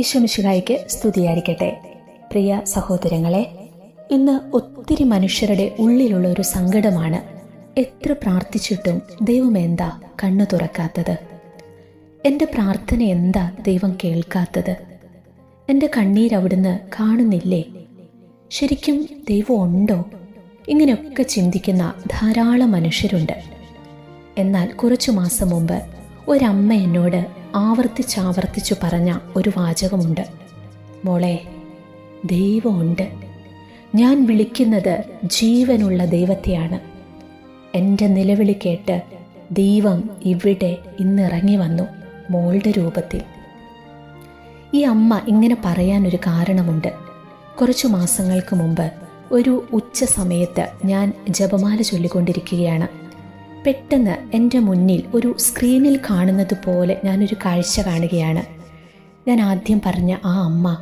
ഈശോ മിശിഹായ്ക്ക് സ്തുതിയായിരിക്കട്ടെ. പ്രിയ സഹോദരങ്ങളെ, ഇന്ന് ഒത്തിരി മനുഷ്യരുടെ ഉള്ളിലുള്ള ഒരു സങ്കടമാണ്. എത്ര പ്രാർത്ഥിച്ചിട്ടും ദൈവം എന്താ കണ്ണു തുറക്കാത്തത്? എൻ്റെ പ്രാർത്ഥന എന്താ ദൈവം കേൾക്കാത്തത്? എൻ്റെ കണ്ണീരവിടുന്ന് കാണുന്നില്ലേ? ശരിക്കും ദൈവം ഉണ്ടോ? ഇങ്ങനെയൊക്കെ ചിന്തിക്കുന്ന ധാരാളം മനുഷ്യരുണ്ട്. എന്നാൽ കുറച്ചു മാസം മുമ്പ് ഒരമ്മ എന്നോട് ആവർത്തിച്ചാവർത്തിച്ചു പറഞ്ഞ ഒരു വാചകമുണ്ട്. മോളെ, ദൈവമുണ്ട്. ഞാൻ വിളിക്കുന്നത് ജീവനുള്ള ദൈവത്തെയാണ്. എൻ്റെ നിലവിളി കേട്ട് ദൈവം ഇവിടെ ഇന്നിറങ്ങി വന്നു, മോളുടെ രൂപത്തിൽ. ഈ അമ്മ ഇങ്ങനെ പറയാനൊരു കാരണമുണ്ട്. കുറച്ചു മാസങ്ങൾക്ക് മുമ്പ് ഒരു ഉച്ച സമയത്ത് ഞാൻ ജപമാല ചൊല്ലിക്കൊണ്ടിരിക്കുകയാണ്. പെട്ടെന്ന് എൻ്റെ മുന്നിൽ ഒരു സ്ക്രീനിൽ കാണുന്നത് പോലെ ഞാനൊരു കാഴ്ച കാണുകയാണ്. ഞാൻ ആദ്യം പറഞ്ഞ ആ അമ്മ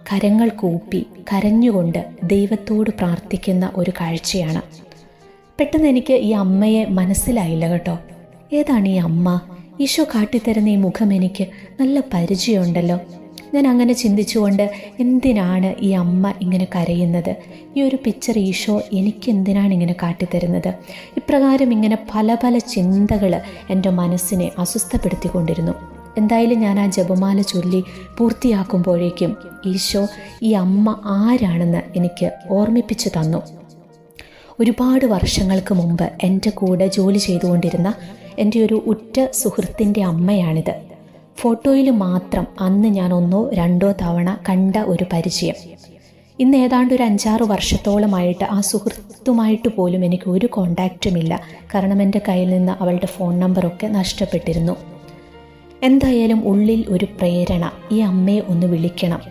കരങ്ങൾ കൂപ്പി കരഞ്ഞുകൊണ്ട് ദൈവത്തോട് പ്രാർത്ഥിക്കുന്ന ഒരു കാഴ്ചയാണ്. പെട്ടെന്ന് എനിക്ക് ഈ അമ്മയെ മനസ്സിലായില്ല കേട്ടോ. ഏതാണ് ഈ അമ്മ? ഈശോ കാട്ടിത്തരുന്ന ഈ മുഖം എനിക്ക് നല്ല പരിചയമുണ്ടല്ലോ. ഞാൻ അങ്ങനെ ചിന്തിച്ചുകൊണ്ട്, എന്തിനാണ് ഈ അമ്മ ഇങ്ങനെ കരയുന്നത്? ഈ ഒരു പിക്ചർ ഈശോ എനിക്ക് എന്തിനാണ് ഇങ്ങനെ കാട്ടിത്തരുന്നത്? ഇപ്രകാരം ഇങ്ങനെ പല പല ചിന്തകൾ എൻ്റെ മനസ്സിനെ അസ്വസ്ഥപ്പെടുത്തിക്കൊണ്ടിരുന്നു. എന്തായാലും ഞാൻ ആ ജപമാല ചൊല്ലി പൂർത്തിയാക്കുമ്പോഴേക്കും ഈശോ ഈ അമ്മ ആരാണെന്ന് എനിക്ക് ഓർമ്മിപ്പിച്ചു തന്നു. ഒരുപാട് വർഷങ്ങൾക്ക് മുമ്പ് എൻ്റെ കൂടെ ജോലി ചെയ്തുകൊണ്ടിരുന്ന എൻ്റെ ഒരു ഉറ്റ സുഹൃത്തിൻ്റെ അമ്മയാണിത്. ഫോട്ടോയിൽ മാത്രം അന്ന് ഞാൻ 1-2 തവണ കണ്ട ഒരു പരിചയം. ഇന്ന് ഏതാണ്ട് ഒരു 5-6 വർഷത്തോളമായിട്ട് ആ സുഹൃത്തുമായിട്ട് പോലും എനിക്ക് ഒരു കോണ്ടാക്റ്റുമില്ല. കാരണം എൻ്റെ കയ്യിൽ നിന്ന് അവളുടെ ഫോൺ നമ്പറൊക്കെ നഷ്ടപ്പെട്ടിരുന്നു. എന്തായാലും ഉള്ളിൽ ഒരു പ്രേരണ, ഈ അമ്മയെ ഒന്ന് വിളിക്കണം.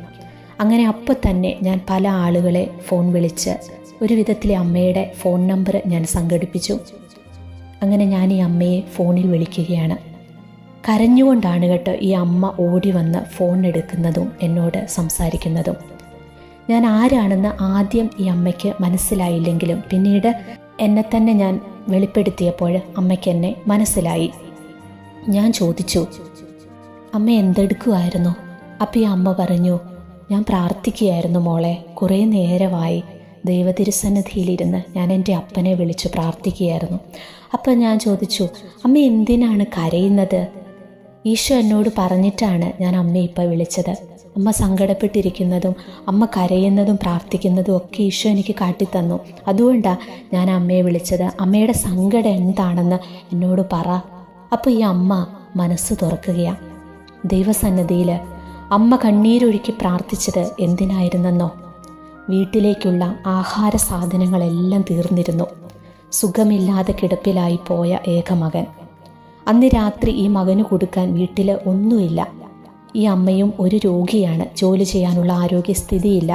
അങ്ങനെ അപ്പോൾ തന്നെ ഞാൻ പല ആളുകളെ ഫോൺ വിളിച്ച് ഒരു വിധത്തിലെ അമ്മയുടെ ഫോൺ നമ്പർ ഞാൻ സംഘടിപ്പിച്ചു. അങ്ങനെ ഞാൻ ഈ അമ്മയെ ഫോണിൽ വിളിക്കുകയാണ്. കരഞ്ഞുകൊണ്ടാണ് കേട്ടോ ഈ അമ്മ ഓടി വന്ന് ഫോൺ എടുക്കുന്നതും എന്നോട് സംസാരിക്കുന്നതും. ഞാൻ ആരാണെന്ന് ആദ്യം ഈ അമ്മയ്ക്ക് മനസ്സിലായില്ലെങ്കിലും പിന്നീട് എന്നെ തന്നെ ഞാൻ വെളിപ്പെടുത്തിയപ്പോൾ അമ്മയ്ക്ക് എന്നെ മനസ്സിലായി. ഞാൻ ചോദിച്ചു, അമ്മ എന്തെടുക്കുമായിരുന്നു? അപ്പം ഈ അമ്മ പറഞ്ഞു, ഞാൻ പ്രാർത്ഥിക്കുകയായിരുന്നു മോളെ. കുറേ നേരമായി ദൈവതിരുസന്നിധിയിലിരുന്ന് ഞാൻ എൻ്റെ അപ്പനെ വിളിച്ച് പ്രാർത്ഥിക്കുകയായിരുന്നു. അപ്പം ഞാൻ ചോദിച്ചു, അമ്മ എന്തിനാണ് കരയുന്നത്? ഈശോ എന്നോട് പറഞ്ഞിട്ടാണ് ഞാൻ അമ്മയെ ഇപ്പം വിളിച്ചത്. അമ്മ സങ്കടപ്പെട്ടിരിക്കുന്നതും അമ്മ കരയുന്നതും പ്രാർത്ഥിക്കുന്നതും ഒക്കെ ഈശോ എനിക്ക് കാട്ടിത്തന്നു. അതുകൊണ്ടാണ് ഞാൻ അമ്മയെ വിളിച്ചത്. അമ്മയുടെ സങ്കടം എന്താണെന്ന് എന്നോട് പറ. അപ്പോൾ ഈ അമ്മ മനസ്സ് തുറക്കുകയാണ്. ദൈവസന്നിധിയിൽ അമ്മ കണ്ണീരൊഴുക്കി പ്രാർത്ഥിച്ചത് എന്തിനായിരുന്നെന്നോ? വീട്ടിലേക്കുള്ള ആഹാര സാധനങ്ങളെല്ലാം തീർന്നിരുന്നു. സുഖമില്ലാതെ കിടപ്പിലായി പോയ ഏകമകൻ. അന്ന് രാത്രി ഈ മകന് കൊടുക്കാൻ വീട്ടിൽ ഒന്നുമില്ല. ഈ അമ്മയും ഒരു രോഗിയാണ്. ജോലി ചെയ്യാനുള്ള ആരോഗ്യസ്ഥിതിയില്ല.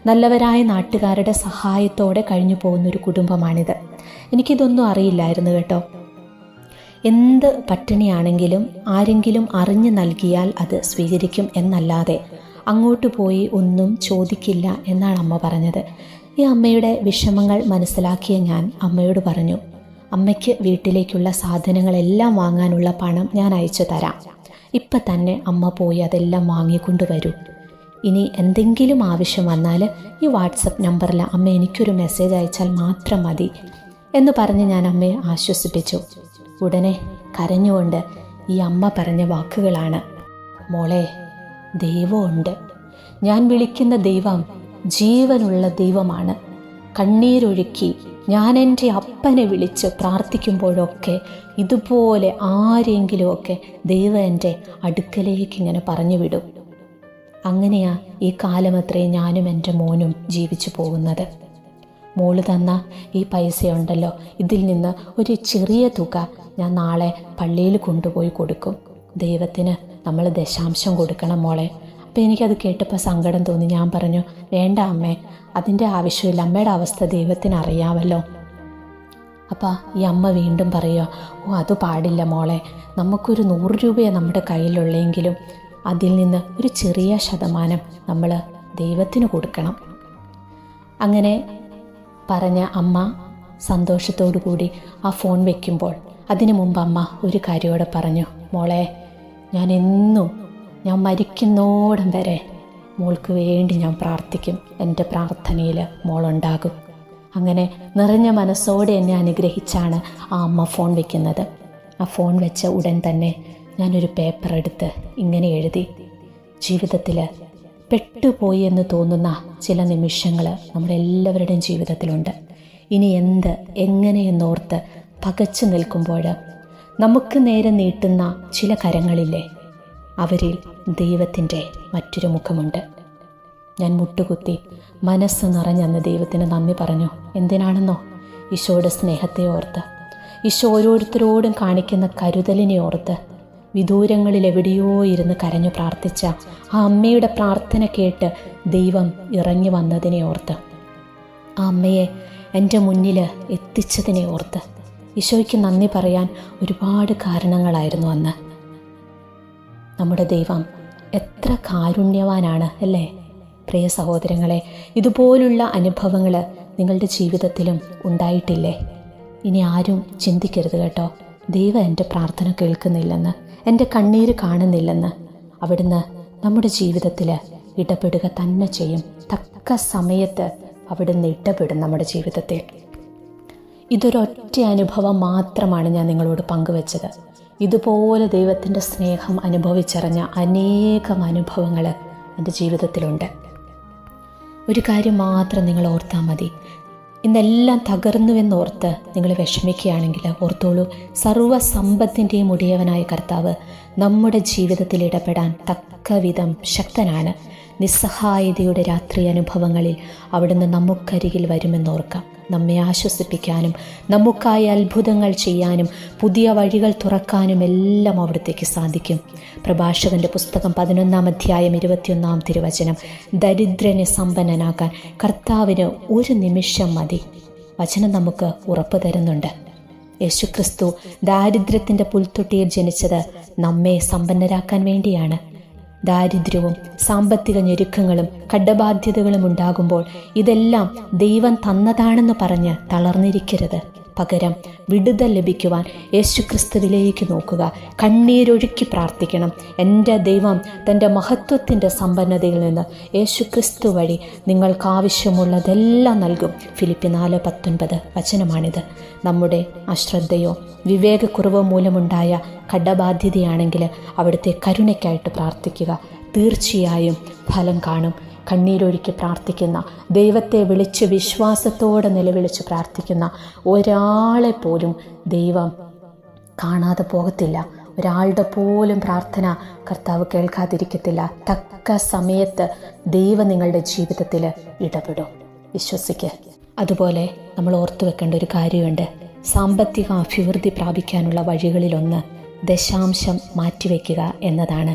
നല്ലവരായ നാട്ടുകാരുടെ സഹായത്തോടെ കഴിഞ്ഞു പോകുന്നൊരു കുടുംബമാണിത്. എനിക്കിതൊന്നും അറിയില്ലായിരുന്നു കേട്ടോ. എന്ത് പട്ടിണിയാണെങ്കിലും ആരെങ്കിലും അറിഞ്ഞു നൽകിയാൽ അത് സ്വീകരിക്കും എന്നല്ലാതെ അങ്ങോട്ട് പോയി ഒന്നും ചോദിക്കില്ല എന്നാണ് അമ്മ പറഞ്ഞത്. ഈ അമ്മയുടെ വിഷമങ്ങൾ മനസ്സിലാക്കിയ ഞാൻ അമ്മയോട് പറഞ്ഞു, അമ്മയ്ക്ക് വീട്ടിലേക്കുള്ള സാധനങ്ങളെല്ലാം വാങ്ങാനുള്ള പണം ഞാൻ അയച്ചു തരാം. ഇപ്പം തന്നെ അമ്മ പോയി അതെല്ലാം വാങ്ങിക്കൊണ്ടുവരൂ. ഇനി എന്തെങ്കിലും ആവശ്യം വന്നാൽ ഈ വാട്സപ്പ് നമ്പറിൽ അമ്മ എനിക്കൊരു മെസ്സേജ് അയച്ചാൽ മാത്രം മതി എന്ന് പറഞ്ഞ് ഞാൻ അമ്മയെ ആശ്വസിപ്പിച്ചു. ഉടനെ കരഞ്ഞുകൊണ്ട് ഈ അമ്മ പറഞ്ഞ വാക്കുകളാണ്, മോളെ, ദൈവമുണ്ട്. ഞാൻ വിളിക്കുന്ന ദൈവം ജീവനുള്ള ദൈവമാണ്. കണ്ണീരൊഴുക്കി ഞാൻ എൻ്റെ അപ്പനെ വിളിച്ച് പ്രാർത്ഥിക്കുമ്പോഴൊക്കെ ഇതുപോലെ ആരെങ്കിലുമൊക്കെ ദൈവം എൻ്റെ അടുക്കലേക്ക് ഇങ്ങനെ പറഞ്ഞു വിടും. അങ്ങനെയാ ഈ കാലമത്രയും ഞാനും എൻ്റെ മോനും ജീവിച്ചു പോകുന്നത്. മോള് തന്ന ഈ പൈസയുണ്ടല്ലോ, ഇതിൽ നിന്ന് ഒരു ചെറിയ തുക ഞാൻ നാളെ പള്ളിയിൽ കൊണ്ടുപോയി കൊടുക്കും. ദൈവത്തിന് നമ്മൾ ദശാംശം കൊടുക്കണം മോളെ. അപ്പോൾ എനിക്കത് കേട്ടപ്പോൾ സങ്കടം തോന്നി. ഞാൻ പറഞ്ഞു, വേണ്ട അമ്മേ, അതിൻ്റെ ആവശ്യമില്ല. അമ്മയുടെ അവസ്ഥ ദൈവത്തിന് അറിയാമല്ലോ. അപ്പോൾ ഈ അമ്മ വീണ്ടും പറയുക, അത് പാടില്ല മോളെ, നമുക്കൊരു 100 രൂപയെ നമ്മുടെ കയ്യിലുള്ളെങ്കിലും അതിൽ നിന്ന് ഒരു ചെറിയ ശതമാനം നമ്മൾ ദൈവത്തിന് കൊടുക്കണം. അങ്ങനെ പറഞ്ഞ അമ്മ സന്തോഷത്തോടു കൂടി ആ ഫോൺ വയ്ക്കുമ്പോൾ അതിനു മുമ്പ് അമ്മ ഒരു കാര്യത്തോടെ പറഞ്ഞു, മോളെ, ഞാൻ എന്നും ഞാൻ മരിക്കുന്നോടം വരെ മോൾക്ക് വേണ്ടി ഞാൻ പ്രാർത്ഥിക്കും, എൻ്റെ പ്രാർത്ഥനയിൽ മോളുണ്ടാകും. അങ്ങനെ നിറഞ്ഞ മനസ്സോടെ എന്നെ അനുഗ്രഹിച്ചാണ് ആ അമ്മ ഫോൺ വയ്ക്കുന്നത്. ആ ഫോൺ വെച്ച ഉടൻ തന്നെ ഞാനൊരു പേപ്പർ എടുത്ത് ഇങ്ങനെ എഴുതി, ജീവിതത്തിൽ പെട്ടുപോയി എന്ന് തോന്നുന്ന ചില നിമിഷങ്ങൾ നമ്മുടെ എല്ലാവരുടെയും ജീവിതത്തിലുണ്ട്. ഇനി എന്ത് എങ്ങനെയെന്നോർത്ത് പകച്ചു നിൽക്കുമ്പോൾ നമുക്ക് നേരെ നീട്ടുന്ന ചില കരങ്ങളില്ലേ, അവരിൽ ദൈവത്തിൻ്റെ മറ്റൊരു മുഖമുണ്ട്. ഞാൻ മുട്ടുകുത്തി മനസ്സ് നിറഞ്ഞന്ന് ദൈവത്തിന് നന്ദി പറഞ്ഞു. എന്തിനാണെന്നോ? ഈശോയുടെ സ്നേഹത്തെ ഓർത്ത്, ഈശോ ഓരോരുത്തരോടും കാണിക്കുന്ന കരുതലിനെ ഓർത്ത്, വിദൂരങ്ങളിൽ എവിടെയോ ഇരുന്ന് കരഞ്ഞു പ്രാർത്ഥിച്ച ആ അമ്മയുടെ പ്രാർത്ഥന കേട്ട് ദൈവം ഇറങ്ങി വന്നതിനെ ഓർത്ത്, ആ അമ്മയെ എൻ്റെ മുന്നിൽ എത്തിച്ചതിനെ ഓർത്ത് ഈശോയ്ക്ക് നന്ദി പറയാൻ ഒരുപാട് കാരണങ്ങളായിരുന്നു അന്ന്. നമ്മുടെ ദൈവം എത്ര കാരുണ്യവാനാണ് അല്ലേ പ്രിയ സഹോദരങ്ങളെ. ഇതുപോലുള്ള അനുഭവങ്ങൾ നിങ്ങളുടെ ജീവിതത്തിലും ഉണ്ടായിട്ടില്ലേ? ഇനി ആരും ചിന്തിക്കരുത് കേട്ടോ, ദൈവം എൻ്റെ പ്രാർത്ഥന കേൾക്കുന്നില്ലെന്ന്, എൻ്റെ കണ്ണീര് കാണുന്നില്ലെന്ന്. അവിടുന്ന് നമ്മുടെ ജീവിതത്തിൽ ഇടപെടുക തന്നെ ചെയ്യും. തക്ക സമയത്ത് അവിടുന്ന് ഇടപെടും നമ്മുടെ ജീവിതത്തിൽ. ഇതൊരൊറ്റ അനുഭവം മാത്രമാണ് ഞാൻ നിങ്ങളോട് പങ്കുവച്ചത്. ഇതുപോലെ ദൈവത്തിൻ്റെ സ്നേഹം അനുഭവിച്ചറിഞ്ഞ അനേകം അനുഭവങ്ങൾ എൻ്റെ ജീവിതത്തിലുണ്ട്. ഒരു കാര്യം മാത്രം നിങ്ങൾ ഓർത്താൽ മതി. ഇന്നെല്ലാം തകർന്നുവെന്നോർത്ത് നിങ്ങൾ വിഷമിക്കുകയാണെങ്കിൽ ഓർത്തോളൂ, സർവ്വസമ്പത്തിൻ്റെയും ഉടയവനായ കർത്താവ് നമ്മുടെ ജീവിതത്തിൽ ഇടപെടാൻ തക്കവിധം ശക്തനാണ്. നിസ്സഹായതയുടെ രാത്രി അനുഭവങ്ങളിൽ അവിടുന്ന് നമുക്കരികിൽ വരുമെന്നോർക്കാം. നമ്മെ ആശ്വസിപ്പിക്കാനും നമുക്കായി അത്ഭുതങ്ങൾ ചെയ്യാനും പുതിയ വഴികൾ തുറക്കാനും എല്ലാം അവിടത്തേക്ക് സാധിക്കും. പ്രഭാഷകന്റെ പുസ്തകം 11-ാം അധ്യായം 21-ാം തിരുവചനം, ദരിദ്രനെ സമ്പന്നനാക്കാൻ കർത്താവിന് ഒരു നിമിഷം മതി. വചനം നമുക്ക് ഉറപ്പ് തരുന്നുണ്ട്. യേശുക്രിസ്തു ദാരിദ്ര്യത്തിൻ്റെ പുൽത്തൊട്ടിയിൽ ജനിച്ചത് നമ്മെ സമ്പന്നരാക്കാൻ വേണ്ടിയാണ്. ദാരിദ്ര്യവും സാമ്പത്തിക ഞെരുക്കങ്ങളും കടബാധ്യതകളും ഉണ്ടാകുമ്പോൾ ഇതെല്ലാം ദൈവം തന്നതാണെന്ന് പറഞ്ഞ് തളർന്നിരിക്കരുത്. പകരം വിടുതൽ ലഭിക്കുവാൻ യേശുക്രിസ്തുവിലേക്ക് നോക്കുക, കണ്ണീരൊഴുക്കി പ്രാർത്ഥിക്കണം. എൻ്റെ ദൈവം തൻ്റെ മഹത്വത്തിൻ്റെ സമ്പന്നതയിൽ നിന്ന് യേശുക്രിസ്തു വഴി നിങ്ങൾക്ക് ആവശ്യമുള്ളതെല്ലാം നൽകും. ഫിലിപ്പി 4:19 വചനമാണിത്. നമ്മുടെ അശ്രദ്ധയോ വിവേകക്കുറവോ മൂലമുണ്ടായ കടബാധ്യതയാണെങ്കിൽ അവിടുത്തെ കരുണയ്ക്കായിട്ട് പ്രാർത്ഥിക്കുക. തീർച്ചയായും ഫലം കാണും. കണ്ണീരൊഴുക്കി പ്രാർത്ഥിക്കുന്ന, ദൈവത്തെ വിളിച്ച് വിശ്വാസത്തോടെ നിലവിളിച്ച് പ്രാർത്ഥിക്കുന്ന ഒരാളെ പോലും ദൈവം കാണാതെ പോകത്തില്ല. ഒരാളുടെ പോലും പ്രാർത്ഥന കർത്താവ് കേൾക്കാതിരിക്കത്തില്ല. തക്ക സമയത്ത് ദൈവം നിങ്ങളുടെ ജീവിതത്തിൽ ഇടപെടും. വിശ്വസിക്കുക. അതുപോലെ നമ്മൾ ഓർത്തു വെക്കേണ്ട ഒരു കാര്യമുണ്ട്. സാമ്പത്തിക അഭിവൃദ്ധി പ്രാപിക്കാനുള്ള വഴികളിലൊന്ന് ദശാംശം മാറ്റിവെക്കുക എന്നതാണ്.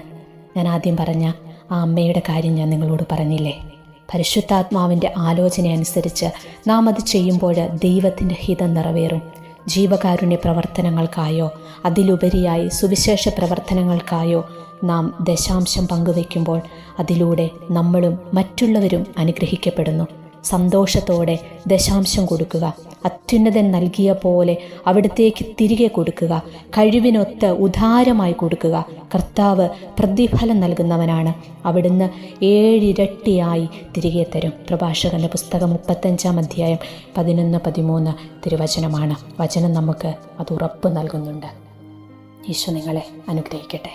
ഞാൻ ആദ്യം പറഞ്ഞ ആ അമ്മയുടെ കാര്യം ഞാൻ നിങ്ങളോട് പറഞ്ഞില്ലേ? പരിശുദ്ധാത്മാവിൻ്റെ ആലോചന അനുസരിച്ച് നാം അത് ചെയ്യുമ്പോൾ ദൈവത്തിൻ്റെ ഹിതം നിറവേറും. ജീവകാരുണ്യ പ്രവർത്തനങ്ങൾക്കായോ അതിലുപരിയായി സുവിശേഷ പ്രവർത്തനങ്ങൾക്കായോ നാം ദശാംശം പങ്കുവയ്ക്കുമ്പോൾ അതിലൂടെ നമ്മളും മറ്റുള്ളവരും അനുഗ്രഹിക്കപ്പെടുന്നു. സന്തോഷത്തോടെ ദശാംശം കൊടുക്കുക. അത്യുന്നതൻ നൽകിയ പോലെ അവിടത്തേക്ക് തിരികെ കൊടുക്കുക. കഴിവിനൊത്ത് ഉദാരമായി കൊടുക്കുക. കർത്താവ് പ്രതിഫലം നൽകുന്നവനാണ്. അവിടുന്ന് 7 ഇരട്ടിയായി തിരികെ തരും. പ്രഭാഷകന്റെ പുസ്തകം 35-ാം അധ്യായം 11-13 തിരുവചനമാണ്. വചനം നമുക്ക് അത് ഉറപ്പ് നൽകുന്നുണ്ട്. ഈശോ നിങ്ങളെ അനുഗ്രഹിക്കട്ടെ.